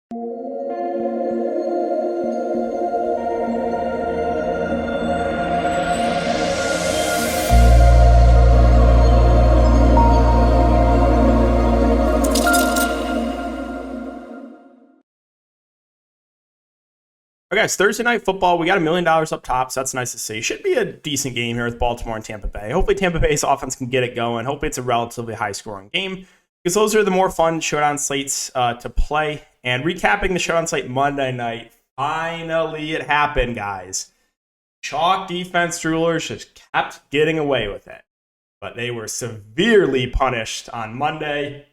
Okay, it's Thursday Night Football. We got $1 million up top, so that's nice to see. Should be a decent game here with Baltimore and Tampa Bay. Hopefully Tampa Bay's offense can get it going. Hopefully it's a relatively high-scoring game, because those are the more fun showdown slates to play. And recapping the showdown slate Monday night, finally it happened, guys. Chalk defense rulers just kept getting away with it, but they were severely punished on Monday.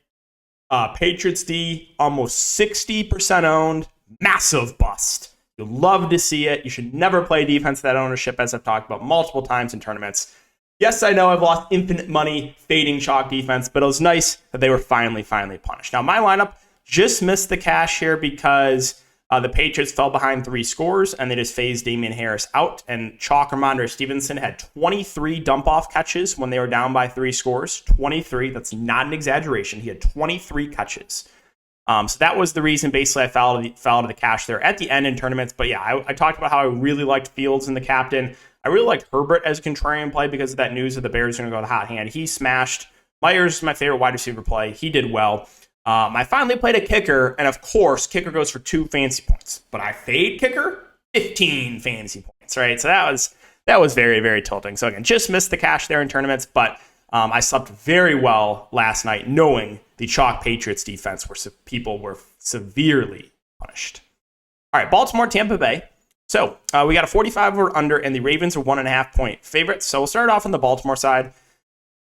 Patriots D, almost 60% owned, massive bust. You'll love to see it. You should never play defense that ownership, as I've talked about multiple times in tournaments. Yes, I know I've lost infinite money fading chalk defense, but it was nice that they were finally punished. Now, my lineup just missed the cash here because the Patriots fell behind 3 scores, and they just phased Damian Harris out. And chalk Ramondre Stevenson had 23 dump-off catches when they were down by 3 scores. 23, that's not an exaggeration. He had 23 catches. So that was the reason, basically, I fell out of the cash there at the end in tournaments. But yeah, I talked about how I really liked Fields in the captain. I really liked Herbert as a contrarian play because of that news that the Bears are going to go with the hot hand. He smashed. Myers is my favorite wide receiver play. He did well. I finally played a kicker, and of course, kicker goes for 2 fantasy points. But I fade kicker, 15 fantasy points, right? So that was very, very tilting. So again, just missed the cash there in tournaments, but I slept very well last night knowing the chalk Patriots defense where people were severely punished. All right, Baltimore, Tampa Bay. So we got a 45 or under, and the Ravens are 1.5-point favorites. So we'll start off on the Baltimore side.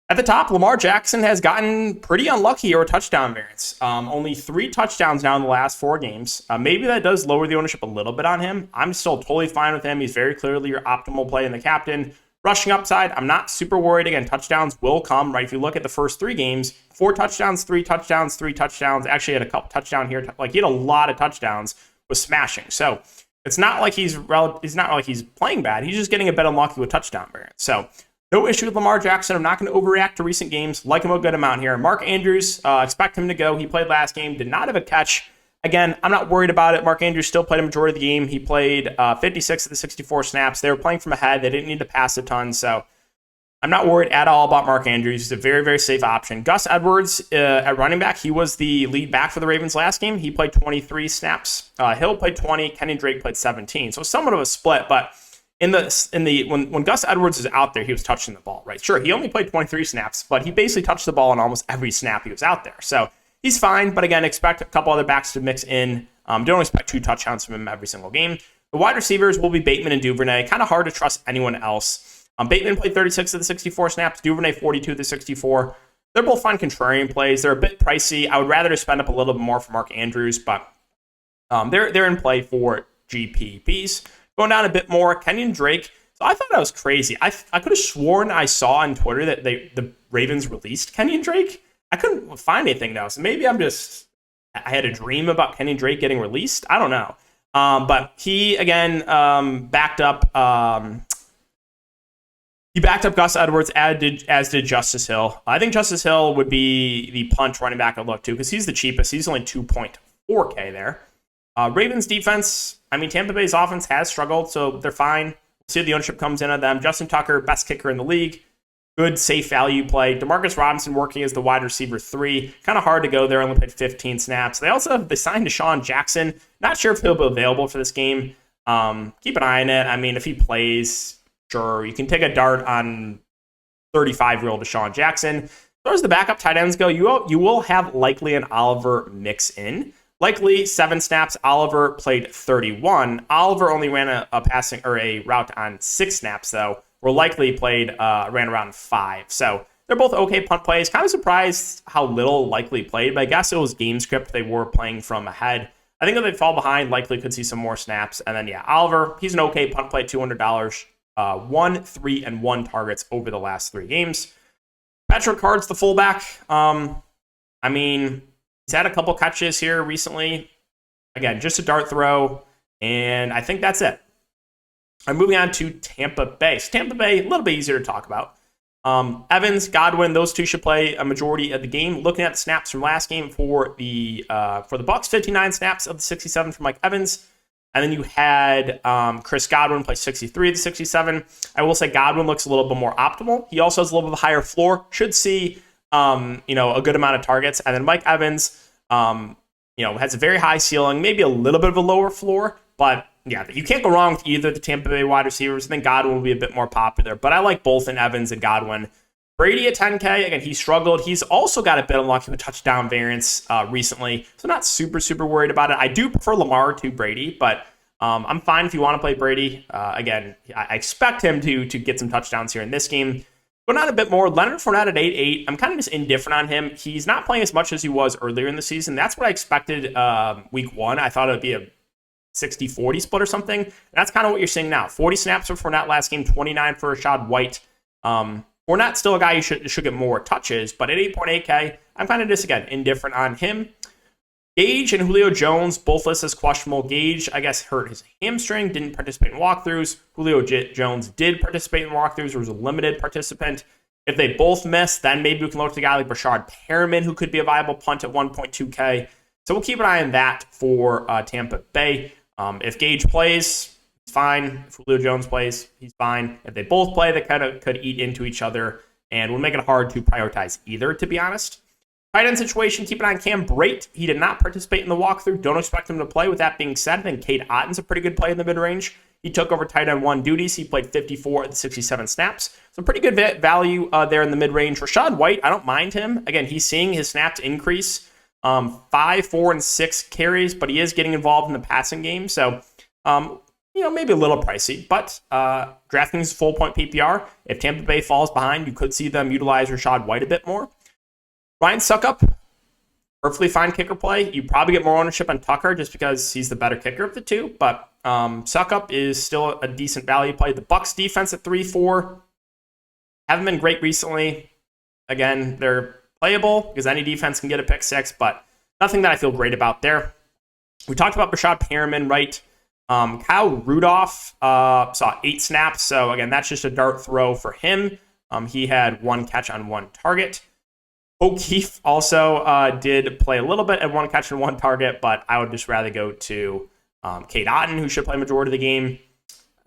At the top, Lamar Jackson has gotten pretty unlucky over touchdown variance. Only 3 touchdowns now in the last 4 games. Maybe that does lower the ownership a little bit on him. I'm still totally fine with him. He's very clearly your optimal play in the captain. Rushing upside, I'm not super worried. Again, touchdowns will come, right? If you look at the first 3 games, 4 touchdowns, 3 touchdowns, 3 touchdowns. Actually had a couple touchdowns here. Like, he had a lot of touchdowns with smashing. So it's not like he's playing bad. He's just getting a bit unlucky with touchdown variance. So no issue with Lamar Jackson. I'm not going to overreact to recent games. Like him a good amount here. Mark Andrews, expect him to go. He played last game, did not have a catch. Again, I'm not worried about it. Mark Andrews still played a majority of the game. He played 56 of the 64 snaps. They were playing from ahead. They didn't need to pass a ton. So I'm not worried at all about Mark Andrews. He's a very, very safe option. Gus Edwards at running back. He was the lead back for the Ravens last game. He played 23 snaps. Hill played 20. Kenny Drake played 17. So somewhat of a split. But when Gus Edwards is out there, he was touching the ball, right? Sure, he only played 23 snaps, but he basically touched the ball on almost every snap he was out there. So he's fine, but again, expect a couple other backs to mix in. Don't expect 2 touchdowns from him every single game. The wide receivers will be Bateman and Duvernay. Kind of hard to trust anyone else. Bateman played 36 of the 64 snaps. Duvernay 42 of the 64. They're both fine contrarian plays. They're a bit pricey. I would rather just spend up a little bit more for Mark Andrews, but they're in play for GPPs. Going down a bit more, Kenyon Drake. So I thought that was crazy. I could have sworn I saw on Twitter that the Ravens released Kenyon Drake. I couldn't find anything though, so maybe I had a dream about Kenny Drake getting released. I don't know. But he, again, backed up Gus Edwards, as did Justice Hill. I think Justice Hill would be the punch running back I'd look to because he's the cheapest. He's only 2.4K there. Ravens defense, Tampa Bay's offense has struggled, so they're fine. We'll see if the ownership comes in on them. Justin Tucker, best kicker in the league. Good, safe value play. Demarcus Robinson working as the wide receiver 3. Kind of hard to go there. Only played 15 snaps. They signed Deshaun Jackson. Not sure if he'll be available for this game. Keep an eye on it. If he plays, sure. You can take a dart on 35-year-old Deshaun Jackson. As far as the backup tight ends go, you will have likely an Oliver mix in. Likely 7 snaps. Oliver played 31. Oliver only ran a route on 6 snaps, though. Were likely ran around 5. So they're both okay punt plays. Kind of surprised how little likely played, but I guess it was game script. They were playing from ahead. I think if they fall behind, likely could see some more snaps. And then, Oliver, he's an okay punt play, $200. 1, 3, and 1 targets over the last 3 games. Patrick Card's the fullback. He's had a couple catches here recently. Again, just a dart throw. And I think that's it. I'm moving on to Tampa Bay. So Tampa Bay, a little bit easier to talk about. Evans, Godwin, those two should play a majority of the game. Looking at the snaps from last game for the Bucs, 59 snaps of the 67 from Mike Evans. And then you had Chris Godwin play 63 of the 67. I will say Godwin looks a little bit more optimal. He also has a little bit of a higher floor. Should see a good amount of targets. And then Mike Evans, has a very high ceiling, maybe a little bit of a lower floor. But yeah, you can't go wrong with either the Tampa Bay wide receivers. I think Godwin will be a bit more popular. But I like both in Evans and Godwin. Brady at 10K, again, he struggled. He's also got a bit unlucky with touchdown variance recently, so not super worried about it. I do prefer Lamar to Brady, but I'm fine if you want to play Brady. Again, I expect him to get some touchdowns here in this game. Going on a bit more, Leonard Fournette at 8-8. I'm kind of just indifferent on him. He's not playing as much as he was earlier in the season. That's what I expected week 1. I thought it would be a 60-40 split or something. And that's kind of what you're seeing now. 40 snaps for Fournette last game, 29 for Rachaad White. Fournette's still a guy you should get more touches, but at 8.8K, I'm kind of just, again, indifferent on him. Gage and Julio Jones, both listed as questionable. Gage, I guess, hurt his hamstring, didn't participate in walkthroughs. Julio Jones did participate in walkthroughs, was a limited participant. If they both miss, then maybe we can look at a guy like Brashard Perriman, who could be a viable punt at 1.2K. So we'll keep an eye on that for Tampa Bay. If Gage plays, it's fine. If Julio Jones plays, he's fine. If they both play, they kind of could eat into each other and will make it hard to prioritize either, to be honest. Tight end situation, keep an eye on Cam Brate. He did not participate in the walkthrough. Don't expect him to play. With that being said, I think Cade Otton's a pretty good play in the mid-range. He took over tight end 1 duties. He played 54 of the 67 snaps. So pretty good value there in the mid-range. Rachaad White, I don't mind him. Again, he's seeing his snaps increase. 5, 4, and 6 carries, but he is getting involved in the passing game. So, maybe a little pricey, but DraftKings full point PPR. If Tampa Bay falls behind, you could see them utilize Rachaad White a bit more. Ryan Suckup, perfectly fine kicker play. You probably get more ownership on Tucker just because he's the better kicker of the two, but Suckup is still a decent value play. The Bucs defense at 3-4 haven't been great recently. Again, they're playable because any defense can get a pick 6, but nothing that I feel great about there. We talked about Brashard Perriman, right? Kyle Rudolph saw 8 snaps, so again, that's just a dart throw for him. He had 1 catch on 1 target. O'Keefe also did play a little bit at 1 catch and 1 target, but I would just rather go to Cade Otton, who should play majority of the game.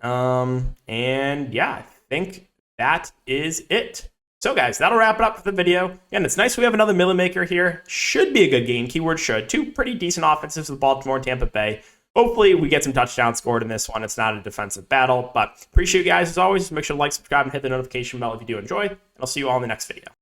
And yeah, I think that is it. So guys, that'll wrap it up for the video. Again, it's nice we have another Millie Maker here. Should be a good game. Keyword should. 2 pretty decent offenses with Baltimore and Tampa Bay. Hopefully we get some touchdowns scored in this one. It's not a defensive battle, but appreciate you guys as always. Make sure to like, subscribe, and hit the notification bell if you do enjoy. And I'll see you all in the next video.